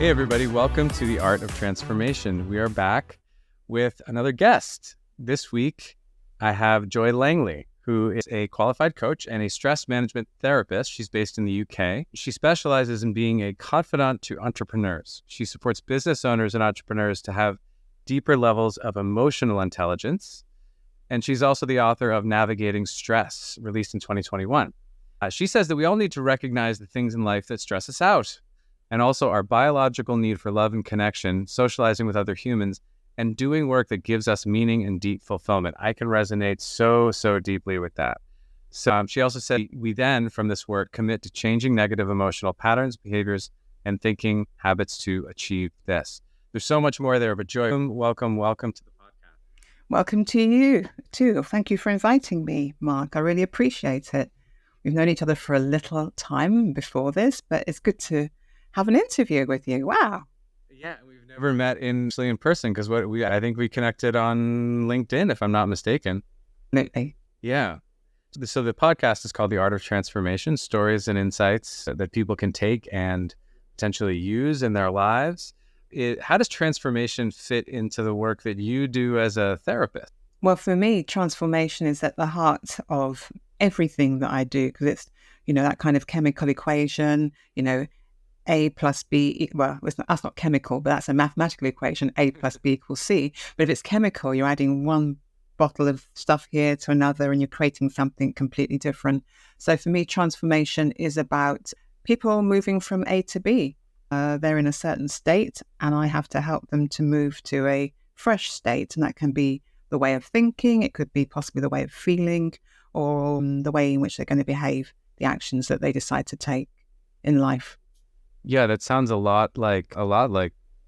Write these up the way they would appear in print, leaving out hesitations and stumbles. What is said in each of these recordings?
Hey everybody, welcome to The Art of Transformation. We are back with another guest. This week, I have Joy Langley, who is a qualified coach and a stress management therapist. She's based in the UK. She specializes in being a confidante to entrepreneurs. She supports business owners and entrepreneurs to have deeper levels of emotional intelligence. And she's also the author of Navigating Stress, released in 2021. She says that we all need to recognize the things in life that stress us out, and also our biological need for love and connection, socializing with other humans, and doing work that gives us meaning and deep fulfillment. I can resonate so deeply with that. So she also said, we then, from this work, commit to changing negative emotional patterns, behaviors, and thinking habits to achieve this. There's so much more there, but Joy, welcome to the podcast. Welcome to you too. Thank you for inviting me, Mark. I really appreciate it. We've known each other for a little time before this, but it's good to have an interview with you. Wow. Yeah, we've never met in person because I think we connected on LinkedIn, if I'm not mistaken. Absolutely. Yeah. So the podcast is called The Art of Transformation, stories and insights that people can take and potentially use in their lives. How does transformation fit into the work that you do as a therapist? Well, for me, transformation is at the heart of everything that I do, because it's, that kind of chemical equation, A plus B, that's not chemical, but that's a mathematical equation, A plus B equals C. But if it's chemical, you're adding one bottle of stuff here to another and you're creating something completely different. So for me, transformation is about people moving from A to B. They're in a certain state and I have to help them to move to a fresh state. And that can be the way of thinking, it could be possibly the way of feeling, or the way in which they're going to behave, the actions that they decide to take in life. Yeah, that sounds a lot like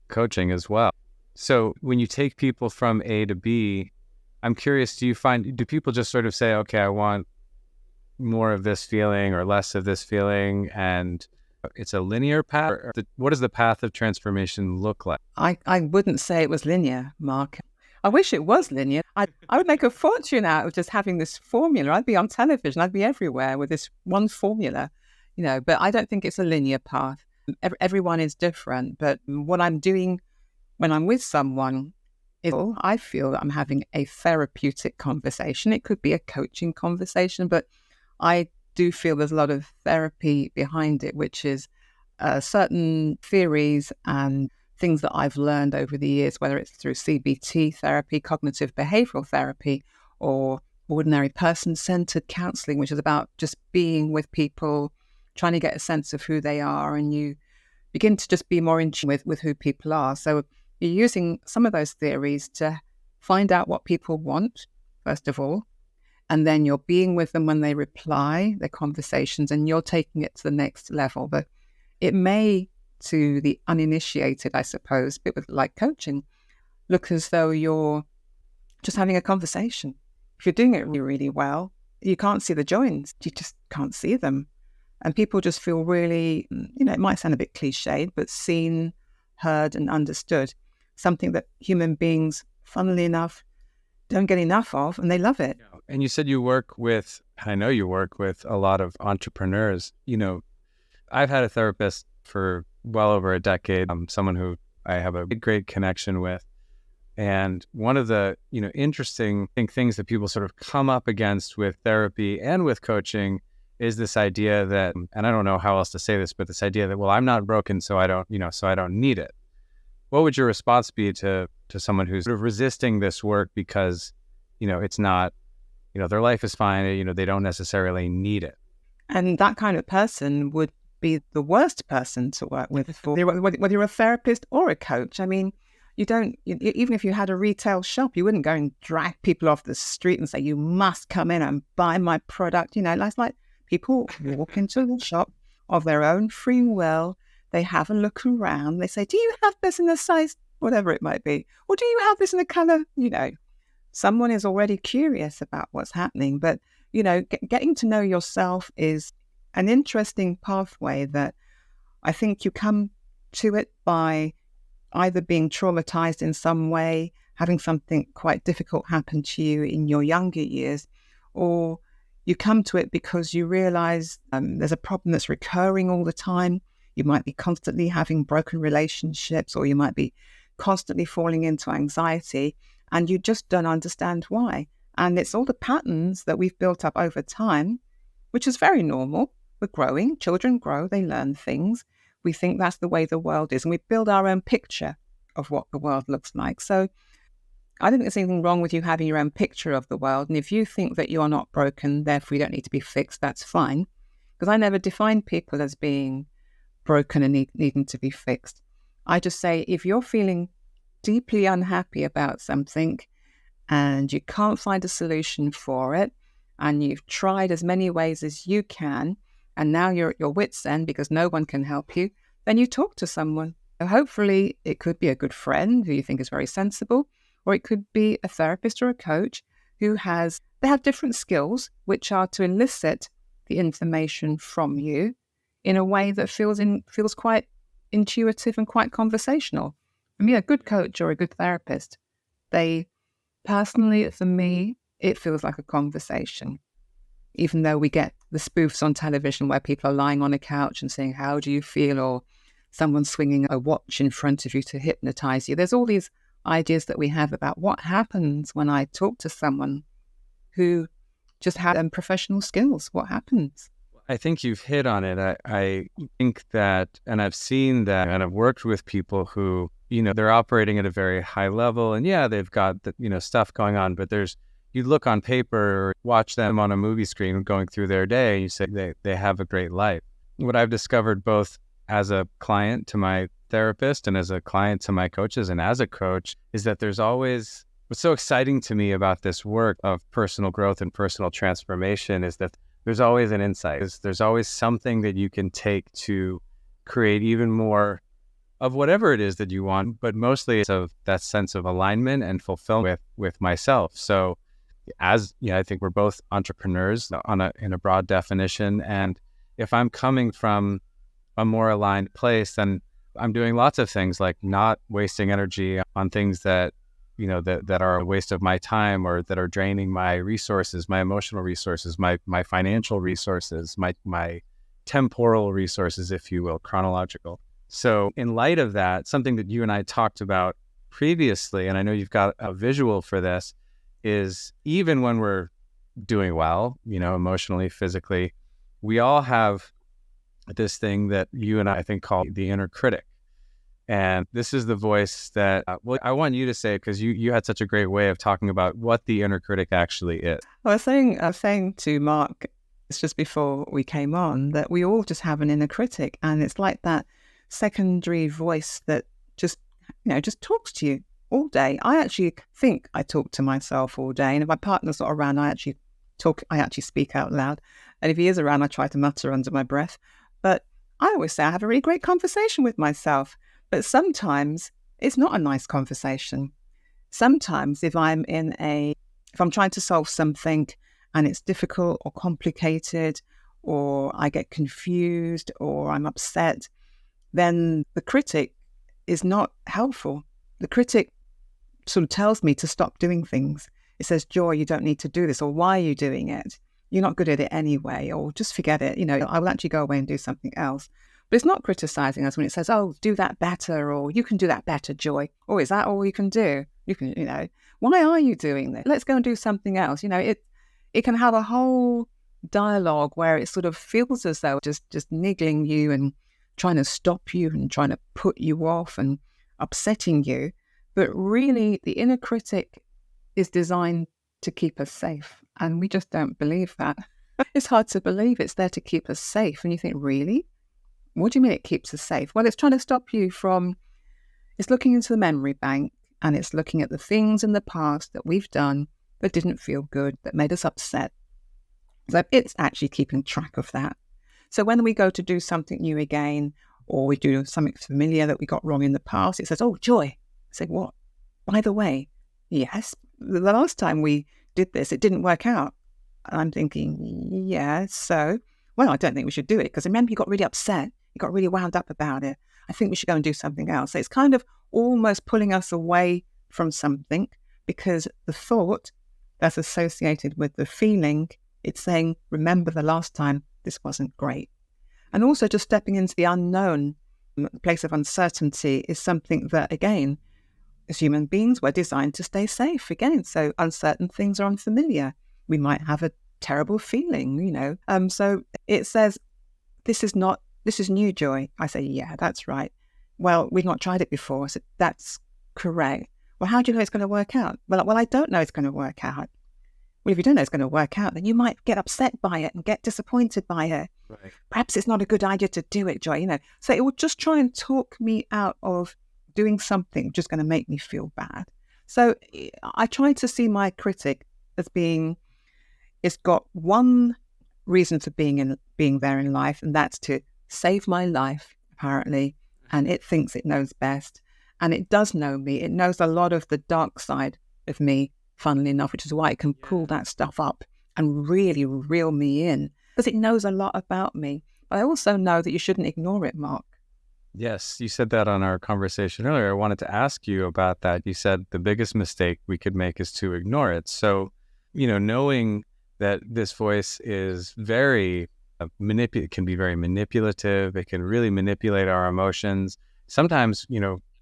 coaching as well. So when you take people from A to B, I'm curious, do people just sort of say, okay, I want more of this feeling or less of this feeling, and it's a linear path? What does the path of transformation look like? I wouldn't say it was linear, Mark. I wish it was linear. I would make a fortune out of just having this formula. I'd be on television. I'd be everywhere with this one formula, but I don't think it's a linear path. Everyone is different, but what I'm doing when I'm with someone is I feel that I'm having a therapeutic conversation. It could be a coaching conversation, but I do feel there's a lot of therapy behind it, which is certain theories and things that I've learned over the years, whether it's through CBT therapy, cognitive behavioral therapy, or ordinary person-centered counseling, which is about just being with people, trying to get a sense of who they are, and you begin to just be more in tune with who people are. So you're using some of those theories to find out what people want, first of all, and then you're being with them when they reply, their conversations, and you're taking it to the next level. But it may, to the uninitiated, I suppose, a bit like coaching, look as though you're just having a conversation. If you're doing it really, really well, you can't see the joins. You just can't see them. And people just feel really, it might sound a bit cliched, but seen, heard, and understood. Something that human beings, funnily enough, don't get enough of, and they love it. And you said I know you work with a lot of entrepreneurs. I've had a therapist for well over a decade, someone who I have a great connection with. And one of the, interesting things that people sort of come up against with therapy and with coaching is this idea that, and I don't know how else to say this, but this idea that, well, I'm not broken, so I don't need it. What would your response be to someone who's sort of resisting this work because, it's not, their life is fine, they don't necessarily need it? And that kind of person would be the worst person to work with, whether you're a therapist or a coach. I mean, even if you had a retail shop, you wouldn't go and drag people off the street and say, you must come in and buy my product. It's like people walk into the shop of their own free will. They have a look around. They say, do you have this in a size, whatever it might be? Or do you have this in a color? Someone is already curious about what's happening. But, getting to know yourself is an interesting pathway that I think you come to it by either being traumatized in some way, having something quite difficult happen to you in your younger years, or you come to it because you realize there's a problem that's recurring all the time. You might be constantly having broken relationships, or you might be constantly falling into anxiety, and you just don't understand why. And it's all the patterns that we've built up over time, which is very normal. We're growing. Children grow. They learn things. We think that's the way the world is, and we build our own picture of what the world looks like. So I don't think there's anything wrong with you having your own picture of the world. And if you think that you're not broken, therefore you don't need to be fixed, that's fine. Because I never define people as being broken and needing to be fixed. I just say, if you're feeling deeply unhappy about something and you can't find a solution for it, and you've tried as many ways as you can, and now you're at your wit's end because no one can help you, then you talk to someone. Hopefully it could be a good friend who you think is very sensible, or it could be a therapist or a coach they have different skills, which are to elicit the information from you in a way that feels quite intuitive and quite conversational. For me, a good coach or a good therapist, personally, for me, it feels like a conversation. Even though we get the spoofs on television where people are lying on a couch and saying, "How do you feel?" or someone swinging a watch in front of you to hypnotize you. There's all these ideas that we have about what happens when I talk to someone who just had professional skills. What happens? I think you've hit on it. I think that, and I've seen that, and I've worked with people who, they're operating at a very high level, and they've got the, stuff going on, but you look on paper or watch them on a movie screen going through their day, and you say they have a great life. What I've discovered both as a client to my therapist and as a client to my coaches and as a coach is that what's so exciting to me about this work of personal growth and personal transformation is that there's always an insight. There's always something that you can take to create even more of whatever it is that you want, but mostly it's of that sense of alignment and fulfillment with myself. So I think we're both entrepreneurs in a broad definition. And if I'm coming from a more aligned place, then I'm doing lots of things like not wasting energy on things that are a waste of my time or that are draining my resources, my emotional resources, my financial resources, my temporal resources, if you will, chronological. So in light of that, something that you and I talked about previously, and I know you've got a visual for this, is even when we're doing well, emotionally, physically, we all have this thing that you and I think call the inner critic. And this is the voice that, I want you to say, because you had such a great way of talking about what the inner critic actually is. I was saying to Mark, it's just before we came on, that we all just have an inner critic, and it's like that secondary voice that just talks to you all day. I actually think I talk to myself all day, and if my partner's not around, I actually speak out loud. And if he is around, I try to mutter under my breath. But I always say I have a really great conversation with myself. But sometimes it's not a nice conversation. Sometimes if I'm trying to solve something and it's difficult or complicated, or I get confused or I'm upset, then the critic is not helpful. The critic sort of tells me to stop doing things. It says, "Joy, you don't need to do this," or "Why are you doing it? You're not good at it anyway," or "Just forget it. I will actually go away and do something else." But it's not criticizing us when it says, "Oh, do that better," or "You can do that better, Joy." Or "Is that all you can do? You can, why are you doing this? Let's go and do something else." It can have a whole dialogue where it sort of feels as though just niggling you and trying to stop you and trying to put you off and upsetting you. But really, the inner critic is designed to keep us safe. And we just don't believe that. It's hard to believe it's there to keep us safe. And you think, really? What do you mean it keeps us safe? Well, it's trying to stop you it's looking into the memory bank, and it's looking at the things in the past that we've done that didn't feel good, that made us upset. So it's actually keeping track of that. So when we go to do something new again, or we do something familiar that we got wrong in the past, it says, "Oh, Joy." I say, "What? By the way, yes, the last time we did this, it didn't work out." And I'm thinking, yeah, so, well, I don't think we should do it, because remember you got really upset. You got really wound up about it. I think we should go and do something else. So it's kind of almost pulling us away from something, because the thought that's associated with the feeling, it's saying, "Remember the last time, this wasn't great." And also just stepping into the unknown, the place of uncertainty, is something that, again, as human beings, we're designed to stay safe again. So uncertain things are unfamiliar. We might have a terrible feeling, So it says, this is new, Joy. I say, yeah, that's right. Well, we've not tried it before. So that's correct. Well, how do you know it's going to work out? Well, I don't know it's going to work out. Well, if you don't know it's going to work out, then you might get upset by it and get disappointed by it. Right. Perhaps it's not a good idea to do it, Joy, So it will just try and talk me out of doing something just going to make me feel bad. So I try to see my critic as being, it's got one reason for being there in life, and that's to save my life, apparently. And it thinks it knows best. And it does know me. It knows a lot of the dark side of me, funnily enough, which is why it can pull that stuff up and really reel me in, because it knows a lot about me. But I also know that you shouldn't ignore it, Mark. Yes, you said that on our conversation earlier. I wanted to ask you about that. You said the biggest mistake we could make is to ignore it. So, knowing that this voice is very can be very manipulative. It can really manipulate our emotions. Sometimes,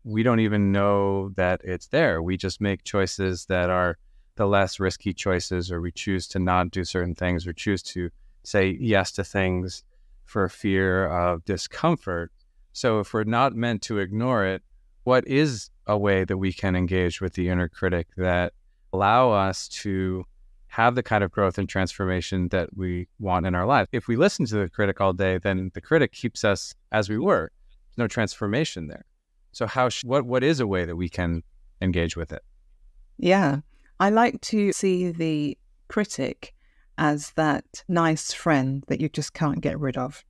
we don't even know that it's there. We just make choices that are the less risky choices, or we choose to not do certain things, or choose to say yes to things for fear of discomfort. So if we're not meant to ignore it, what is a way that we can engage with the inner critic that allow us to have the kind of growth and transformation that we want in our life? If we listen to the critic all day, then the critic keeps us as we were. There's no transformation there. So what is a way that we can engage with it? Yeah, I like to see the critic as that nice friend that you just can't get rid of.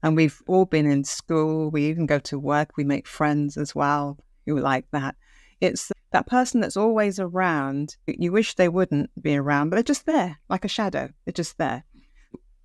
And we've all been in school. We even go to work. We make friends as well who are like that. It's that person that's always around. You wish they wouldn't be around, but they're just there, like a shadow. They're just there.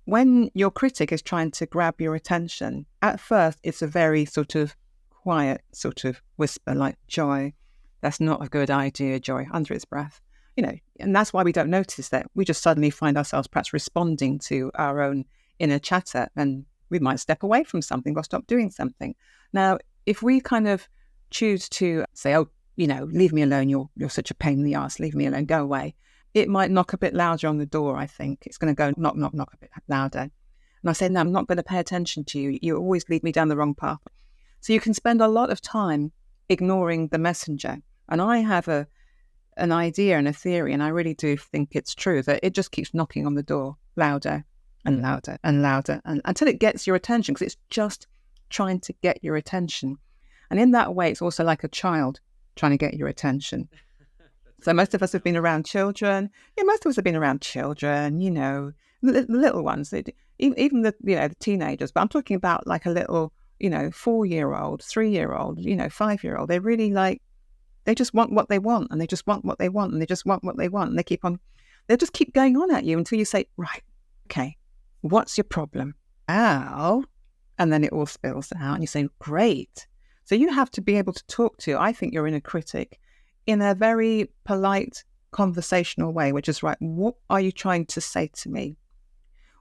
When your critic is trying to grab your attention, at first it's a very sort of quiet sort of whisper, like, Joy, that's not a good idea, Joy, under its breath. And that's why we don't notice that. We just suddenly find ourselves perhaps responding to our own inner chatter, and we might step away from something or stop doing something. Now, if we kind of choose to say, oh, leave me alone, you're such a pain in the ass, leave me alone, go away, it might knock a bit louder on the door, I think. It's going to go knock, knock, knock a bit louder. And I say, no, I'm not going to pay attention to you. You always lead me down the wrong path. So you can spend a lot of time ignoring the messenger. And I have an idea and a theory, and I really do think it's true, that it just keeps knocking on the door louder and louder and louder, and until it gets your attention, because it's just trying to get your attention. And in that way, it's also like a child trying to get your attention. So most of us have been around children. Yeah, most of us have been around children, the little ones, even the teenagers. But I'm talking about like a little, 4-year-old, 3-year-old, 5-year-old. They're really like, they just want what they want, and they just want what they want, and they just want what they want. And they'll just keep going on at you until you say, right, okay, what's your problem? Ow. And then it all spills out and you say, great. So you have to be able to talk to, I think, your inner critic in a very polite, conversational way, which is, right, what are you trying to say to me?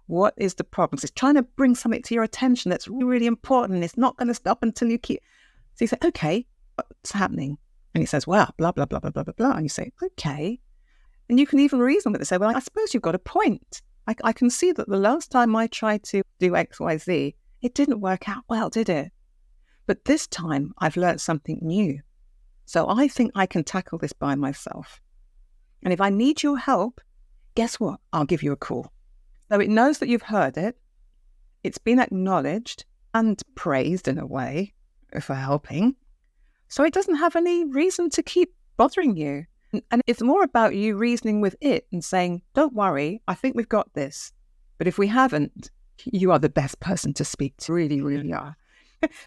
What is the problem? So it's trying to bring something to your attention that's really, really important. It's not going to stop until you keep. So you say, okay, what's happening? And he says, well, blah, blah, blah, blah, blah, blah, blah. And you say, okay. And you can even reason with it. Say, well, I suppose you've got a point. I can see that the last time I tried to do X, Y, Z, it didn't work out well, did it? But this time I've learned something new. So I think I can tackle this by myself. And if I need your help, guess what? I'll give you a call. So it knows that you've heard it. It's been acknowledged and praised in a way for helping. So it doesn't have any reason to keep bothering you. And it's more about you reasoning with it and saying, don't worry, I think we've got this. But if we haven't, you are the best person to speak to. Really, really are.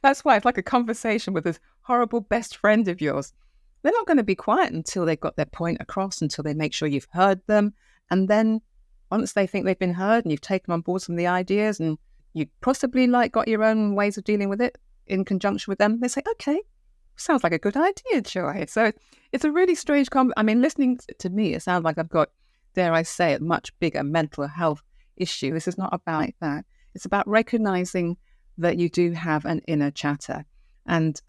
That's why it's like a conversation with this horrible best friend of yours. They're not going to be quiet until they've got their point across, until they make sure you've heard them. And then once they think they've been heard and you've taken on board some of the ideas and you possibly got your own ways of dealing with it in conjunction with them, they say, okay, sounds like a good idea, Joy. So it's a really strange listening to me, it sounds like I've got, dare I say it, much bigger mental health issue. This is not about that. It's about recognizing that you do have an inner chatter, and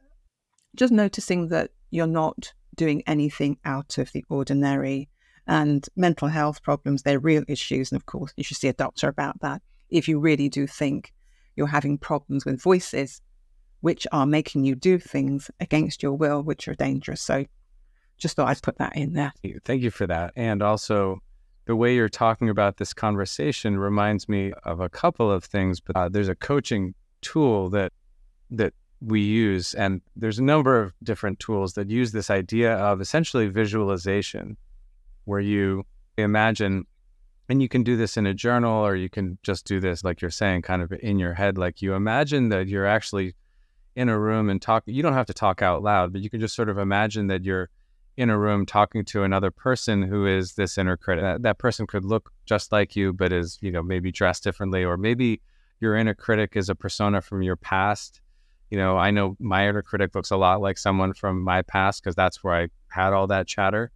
just noticing that you're not doing anything out of the ordinary. And mental health problems, they're real issues. And of course, you should see a doctor about that if you really do think you're having problems with voices which are making you do things against your will, which are dangerous. So just thought I'd put that in there. Thank you for that. And also, the way you're talking about this conversation reminds me of a couple of things. But there's a coaching tool that we use, and there's a number of different tools that use this idea of essentially visualization, where you imagine, and you can do this in a journal, or you can just do this, like you're saying, kind of in your head. Like you imagine that you're actually in a room and talk. You don't have to talk out loud, but you can just sort of imagine that you're in a room talking to another person who is this inner critic. That person could look just like you, but is, maybe dressed differently, or maybe your inner critic is a persona from your past. I know my inner critic looks a lot like someone from my past because that's where I had all that chatter.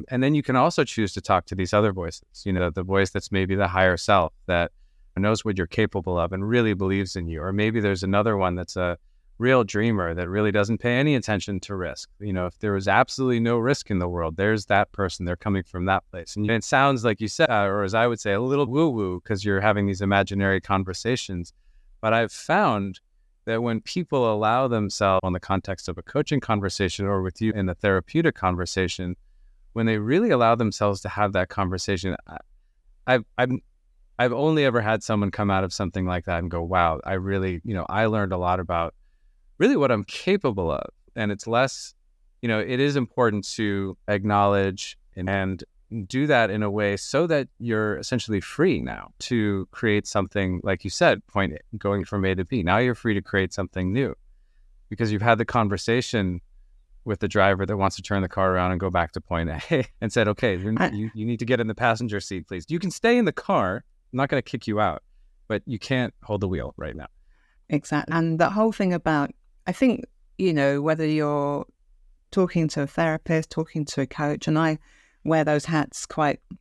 And then you can also choose to talk to these other voices, the voice that's maybe the higher self that knows what you're capable of and really believes in you. Or maybe there's another one that's a real dreamer that really doesn't pay any attention to risk. If there was absolutely no risk in the world, there's that person. They're coming from that place. And it sounds like you said, or as I would say, a little woo-woo because you're having these imaginary conversations. But I've found that when people allow themselves, on the context of a coaching conversation or with you in a therapeutic conversation, when they really allow themselves to have that conversation, I've only ever had someone come out of something like that and go, wow, I really, I learned a lot about really what I'm capable of. And it's less, it is important to acknowledge and do that in a way so that you're essentially free now to create something, like you said, going from A to B. Now you're free to create something new because you've had the conversation with the driver that wants to turn the car around and go back to point A and said, okay, you need to get in the passenger seat, please. You can stay in the car. I'm not going to kick you out, but you can't hold the wheel right now. Exactly. And the whole thing about, I think, whether you're talking to a therapist, talking to a coach, and I wear those hats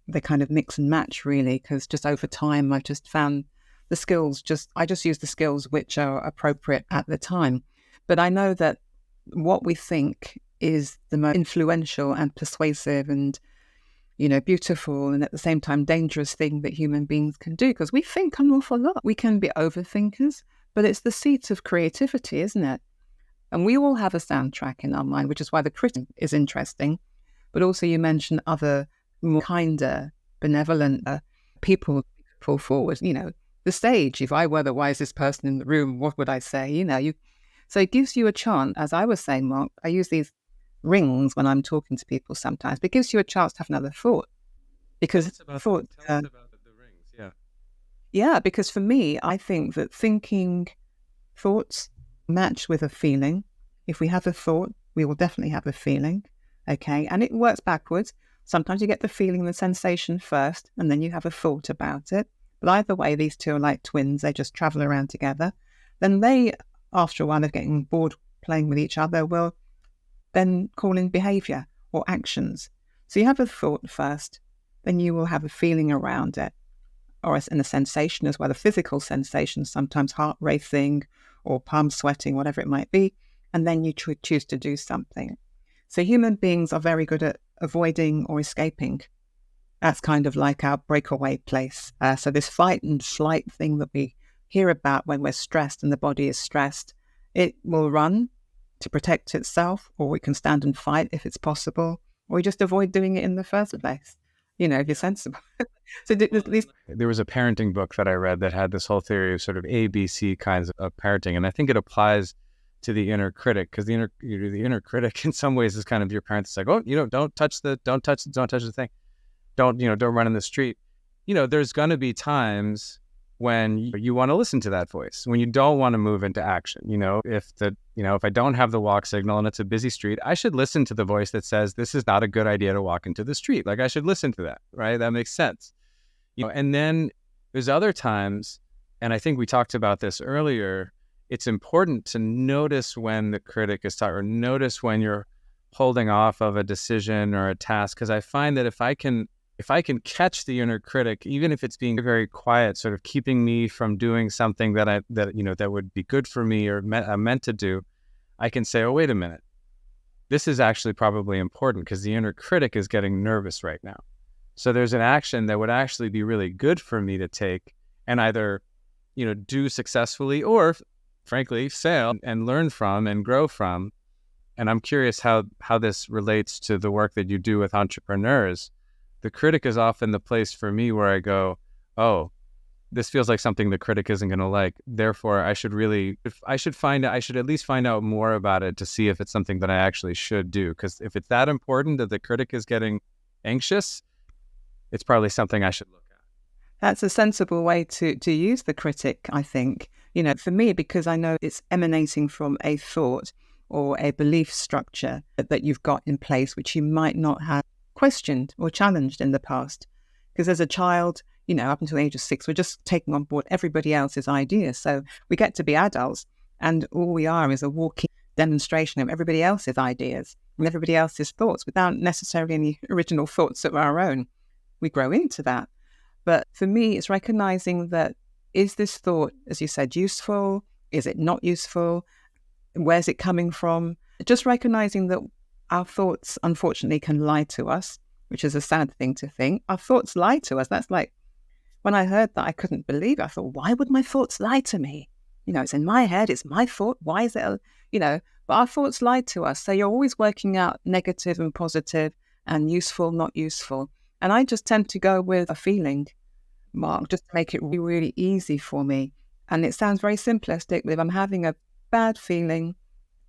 they kind of mix and match really, because just over time, I've just found the skills, I just use the skills which are appropriate at the time. But I know that what we think is the most influential and persuasive and, beautiful and at the same time dangerous thing that human beings can do, because we think an awful lot. We can be overthinkers, but it's the seat of creativity, isn't it? And we all have a soundtrack in our mind, which is why the Critic is interesting. But also you mentioned other more kinder, benevolent people pull forward. The stage, if I were the wisest person in the room, what would I say? So it gives you a chance, as I was saying, Mark, I use these rings when I'm talking to people sometimes, but it gives you a chance to have another thought. Because Tell us about the rings, yeah. Yeah, because for me, I think that thoughts match with a feeling. If we have a thought, we will definitely have a feeling, okay? And it works backwards. Sometimes you get the feeling and the sensation first, and then you have a thought about it. But either way, these two are like twins. They just travel around together. Then they, after a while of getting bored playing with each other, will then call in behavior or actions. So you have a thought first, then you will have a feeling around it, or a sensation as well, a physical sensation, sometimes heart racing or palm sweating, whatever it might be, and then you choose to do something. So human beings are very good at avoiding or escaping. That's kind of like our breakaway place. So this fight and flight thing that we hear about when we're stressed and the body is stressed, it will run to protect itself, or we can stand and fight if it's possible, or we just avoid doing it in the first place, if you're sensible. So at least there was a parenting book that I read that had this whole theory of sort of ABC kinds of parenting, and I think it applies to the inner critic, because the inner critic in some ways is kind of your parent. It's like, oh, don't touch the thing, don't run in the street. There's going to be times when you want to listen to that voice, when you don't want to move into action. If I don't have the walk signal and it's a busy street, I should listen to the voice that says this is not a good idea to walk into the street. Like I should listen to that, right? That makes sense. And then there's other times, and I think we talked about this earlier, it's important to notice when the critic is talking, or notice when you're holding off of a decision or a task. Because I find that if I can if I can catch the inner critic, even if it's being very quiet, sort of keeping me from doing something that would be good for me or I'm meant to do, I can say, oh, wait a minute. This is actually probably important because the inner critic is getting nervous right now. So there's an action that would actually be really good for me to take and either, do successfully or, frankly, fail and learn from and grow from. And I'm curious how this relates to the work that you do with entrepreneurs. The critic is often the place for me where I go, oh, this feels like something the critic isn't going to like. Therefore, I should at least find out more about it to see if it's something that I actually should do. Because if it's that important that the critic is getting anxious, it's probably something I should look at. That's a sensible way to use the critic, I think. For me, because I know it's emanating from a thought or a belief structure that you've got in place, which you might not have questioned or challenged in the past. Because as a child, up until the age of 6, we're just taking on board everybody else's ideas. So we get to be adults and all we are is a walking demonstration of everybody else's ideas and everybody else's thoughts without necessarily any original thoughts of our own. We grow into that. But for me, it's recognizing that, is this thought, as you said, useful? Is it not useful? Where's it coming from? Just recognizing that our thoughts, unfortunately, can lie to us, which is a sad thing to think. Our thoughts lie to us. That's like, when I heard that, I couldn't believe it. I thought, why would my thoughts lie to me? It's in my head. It's my thought. Why is it, but our thoughts lie to us. So you're always working out negative and positive and useful, not useful. And I just tend to go with a feeling, Mark, just to make it really, really easy for me. And it sounds very simplistic, but if I'm having a bad feeling,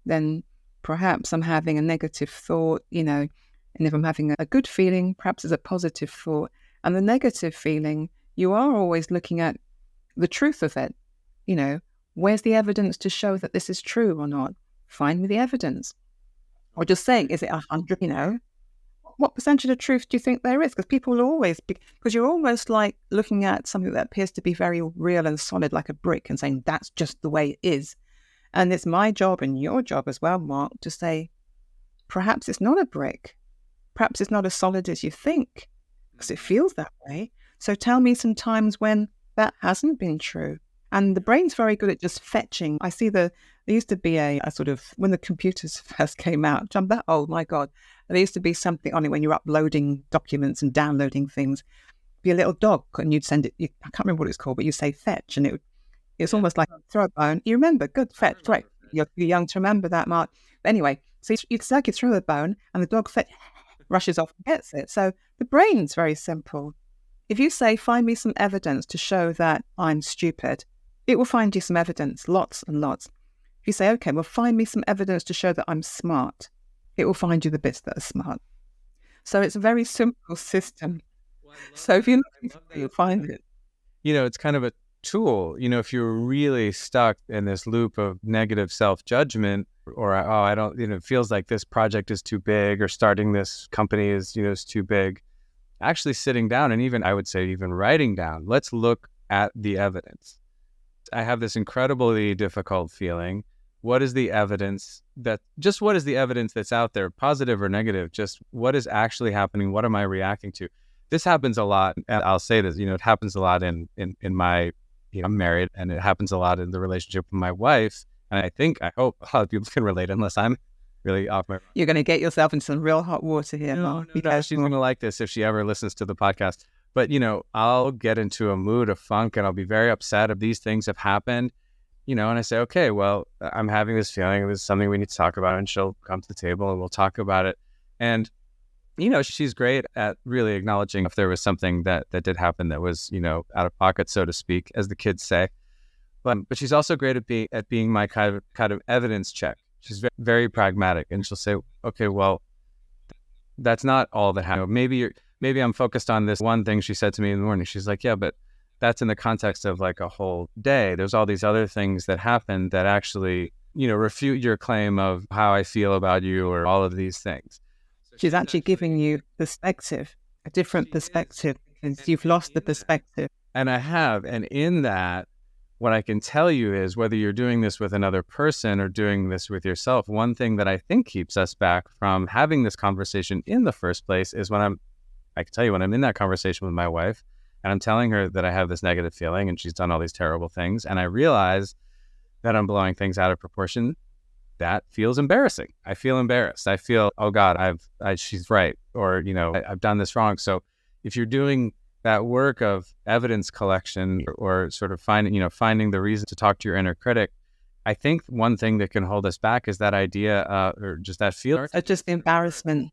then perhaps I'm having a negative thought, and if I'm having a good feeling, perhaps it's a positive thought. And the negative feeling, you are always looking at the truth of it. Where's the evidence to show that this is true or not? Find me the evidence. Or just saying, is it 100, what percentage of truth do you think there is? Because people will always because you're almost like looking at something that appears to be very real and solid, like a brick, and saying that's just the way it is. And it's my job and your job as well, Mark, to say, perhaps it's not a brick. Perhaps it's not as solid as you think, because it feels that way. So tell me some times when that hasn't been true. And the brain's very good at just fetching. I see there used to be a sort of, when the computers first came out, which I'm that old, my God, there used to be something on it when you're uploading documents and downloading things, be a little dog, and you'd send it, I can't remember what it's called, but you say fetch, and it's almost like throw a bone. You remember, good, fetch, right. You're young to remember that, Mark. But anyway, so it's like you throw a bone and the dog rushes off and gets it. So the brain's very simple. If you say, find me some evidence to show that I'm stupid, it will find you some evidence, lots and lots. If you say, okay, well, find me some evidence to show that I'm smart, it will find you the bits that are smart. So it's a very simple system. So if you're looking for it, you'll find it. It's kind of a tool. If you're really stuck in this loop of negative self-judgment, or, I don't, it feels like this project is too big, or starting this company is too big, actually sitting down and even, I would say, even writing down, let's look at the evidence. I have this incredibly difficult feeling. What is the evidence that's out there, positive or negative? Just what is actually happening? What am I reacting to? This happens a lot. And I'll say this, it happens a lot in my, I'm married, and it happens a lot in the relationship with my wife. And I hope a lot of people can relate, unless I'm really off my... You're going to get yourself into some real hot water here, No, Mark. she's going to like this if she ever listens to the podcast. But, I'll get into a mood of funk, and I'll be very upset if these things have happened, and I say, okay, well, I'm having this feeling. This is something we need to talk about. And she'll come to the table and we'll talk about it. And, she's great at really acknowledging if there was something that did happen that was, out of pocket, so to speak, as the kids say. But she's also great at being my kind of evidence check. She's very, very pragmatic, and she'll say, okay, well, that's not all that happened. Maybe I'm focused on this one thing she said to me in the morning. She's like, yeah, but that's in the context of like a whole day. There's all these other things that happen that actually, refute your claim of how I feel about you, or all of these things. She's actually giving you perspective, a different perspective, because you've lost the perspective. And I have. And in that, what I can tell you is, whether you're doing this with another person or doing this with yourself, one thing that I think keeps us back from having this conversation in the first place is when I'm I can tell you when I'm in that conversation with my wife and I'm telling her that I have this negative feeling and she's done all these terrible things, and I realize that I'm blowing things out of proportion, that feels embarrassing. I feel embarrassed. I feel, oh God, she's right. Or, I've done this wrong. So if you're doing that work of evidence collection or sort of finding the reason to talk to your inner critic, I think one thing that can hold us back is that idea or just that feeling. Just the embarrassment.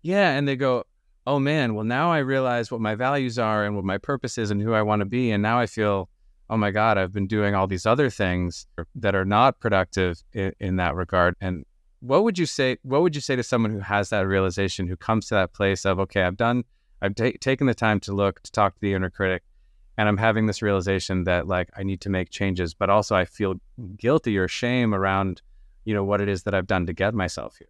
Yeah. And they go, oh man, well now I realize what my values are and what my purpose is and who I want to be. And now I feel, oh my God, I've been doing all these other things that are not productive in that regard. And what would you say to someone who has that realization, who comes to that place of, okay, I've taken the time to talk to the inner critic, and I'm having this realization that like I need to make changes, but also I feel guilty or shame around, what it is that I've done to get myself here.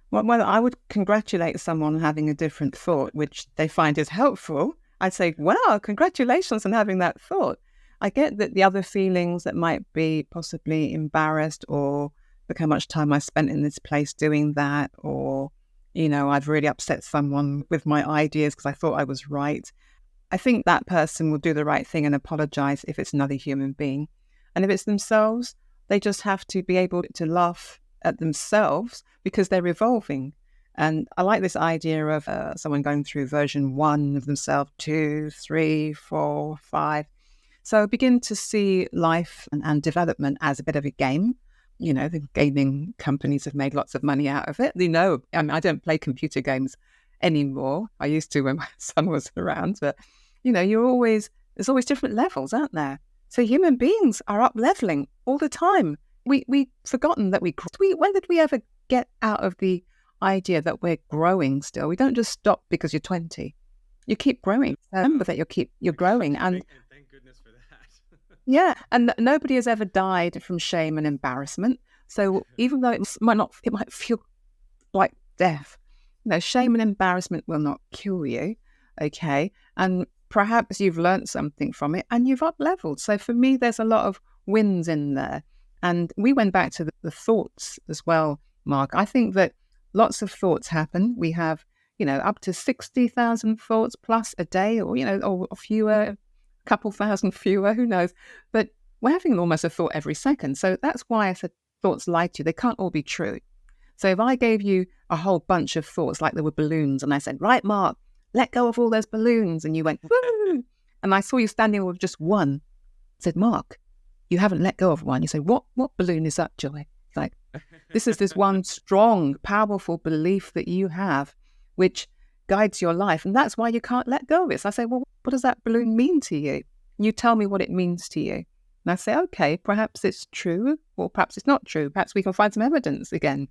Well, I would congratulate someone on having a different thought, which they find is helpful. I'd say, wow, congratulations on having that thought. I get that the other feelings that might be possibly embarrassed or look how much time I spent in this place doing that, or, I've really upset someone with my ideas because I thought I was right. I think that person will do the right thing and apologize if it's another human being. And if it's themselves, they just have to be able to laugh at themselves because they're evolving. And I like this idea of someone going through version 1 of themselves, 2, 3, 4, 5. So begin to see life and development as a bit of a game. The gaming companies have made lots of money out of it. I don't play computer games anymore. I used to when my son was around, but there's always different levels, aren't there? So human beings are up leveling all the time. We've forgotten that when did we ever get out of the idea that we're growing still? We don't just stop because you're 20. You keep growing. Remember that you're growing. And thank goodness for that. Yeah. And nobody has ever died from shame and embarrassment. So even though it might feel like death, shame and embarrassment will not kill you. Okay. And perhaps you've learned something from it and you've up-leveled. So for me, there's a lot of wins in there. And we went back to the thoughts as well, Mark. I think that lots of thoughts happen. We have, up to 60,000 thoughts plus a day, or fewer, a couple thousand fewer, who knows. But we're having almost a thought every second. So that's why I said thoughts lie to you. They can't all be true. So if I gave you a whole bunch of thoughts like there were balloons, and I said, right, Mark, let go of all those balloons. And you went, woo! And I saw you standing with just one. I said, Mark, you haven't let go of one. You say, what balloon is that, Joy? Like, this is this one strong, powerful belief that you have, which guides your life. And that's why you can't let go of it. So I say, well, what does that balloon mean to you? You tell me what it means to you. And I say, okay, perhaps it's true, or perhaps it's not true. Perhaps we can find some evidence again.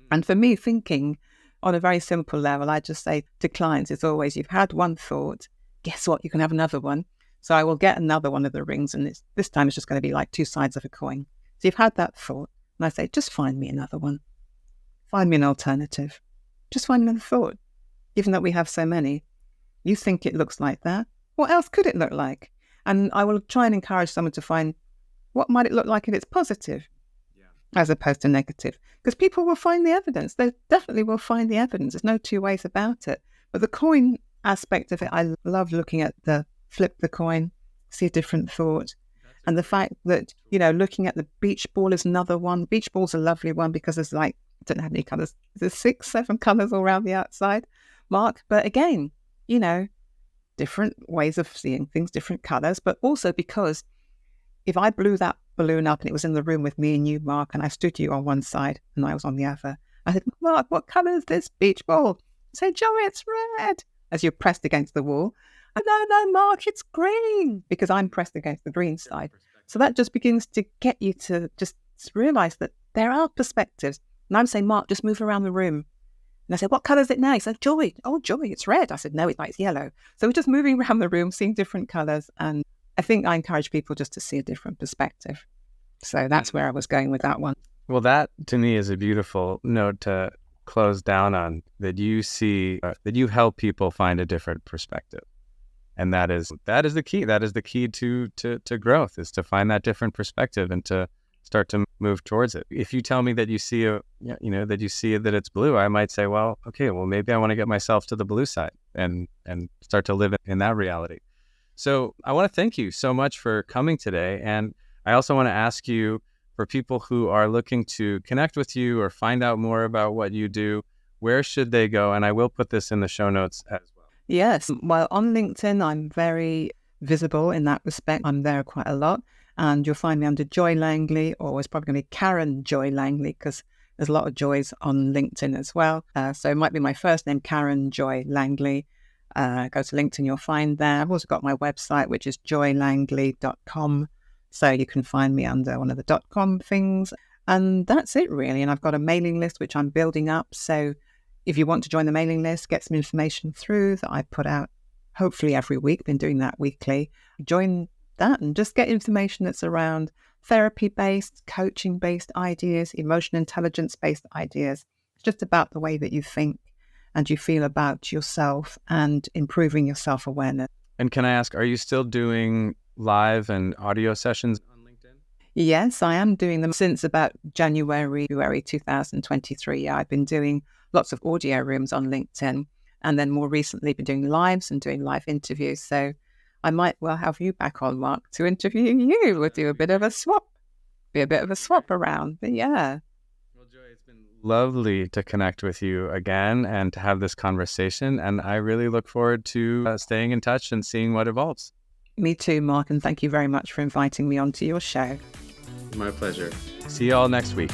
And for me, thinking on a very simple level, I just say to clients, it's always, you've had one thought, guess what? You can have another one. So I will get another one of the rings, and this time it's just going to be like two sides of a coin. So you've had that thought, and I say, just find me another one. Find me an alternative. Just find another thought. Given that we have so many, you think it looks like that. What else could it look like? And I will try and encourage someone to find what might it look like if it's positive, as opposed to negative. Because people will find the evidence. They definitely will find the evidence. There's no two ways about it. But the coin aspect of it, I love looking at flip the coin, see a different thought. And the fact that, looking at the beach ball is another one. Beach ball's a lovely one because there's I don't know how many colours. There's 6, 7 colours all around the outside, Mark. But again, different ways of seeing things, different colours. But also because if I blew that balloon up and it was in the room with me and you, Mark, and I stood you on one side and I was on the other, I said, Mark, what colour is this beach ball? I said, Joey, it's red. As you're pressed against the wall. No, Mark, it's green, because I'm pressed against the green side. So that just begins to get you to just realise that there are perspectives. And I'm saying, Mark, just move around the room. And I said, what colour is it now? He said, Joy. Oh, Joy, it's red. I said, no, it's yellow. So we're just moving around the room, seeing different colours. And I think I encourage people just to see a different perspective. So that's where I was going with that one. Well, that to me is a beautiful note to close down on, that you see, that you help people find a different perspective. And that is the key. That is the key to growth, is to find that different perspective and to start to move towards it. If you tell me that you see that it's blue, I might say, well, okay, well, maybe I want to get myself to the blue side. and start to live in that reality. So I want to thank you so much for coming today. And I also want to ask you, for people who are looking to connect with you or find out more about what you do, where should they go? And I will put this in the show notes as well. Yes. Well, on LinkedIn, I'm very visible in that respect. I'm there quite a lot. And you'll find me under Joy Langley, or it's probably going to be Karen Joy Langley, because there's a lot of Joys on LinkedIn as well. So it might be my first name, Karen Joy Langley. Go to LinkedIn, you'll find there. I've also got my website, which is joylangley.com. So you can find me under one of the .com things. And that's it, really. And I've got a mailing list, which I'm building up. So if you want to join the mailing list, get some information through that I put out hopefully every week. Been doing that weekly. Join that and just get information that's around therapy-based, coaching-based ideas, emotional intelligence-based ideas. It's just about the way that you think and you feel about yourself and improving your self-awareness. And can I ask, are you still doing live and audio sessions on LinkedIn? Yes, I am doing them since about January 2023. Yeah, I've been doing lots of audio rooms on LinkedIn, and then more recently been doing lives and doing live interviews. So I might well have you back on, Mark, to interview you. We'll do a bit of a swap. Be a bit of a swap around. But yeah. Well, Joy, it's been lovely to connect with you again and to have this conversation. And I really look forward to staying in touch and seeing what evolves. Me too, Mark. And thank you very much for inviting me onto your show. My pleasure. See you all next week.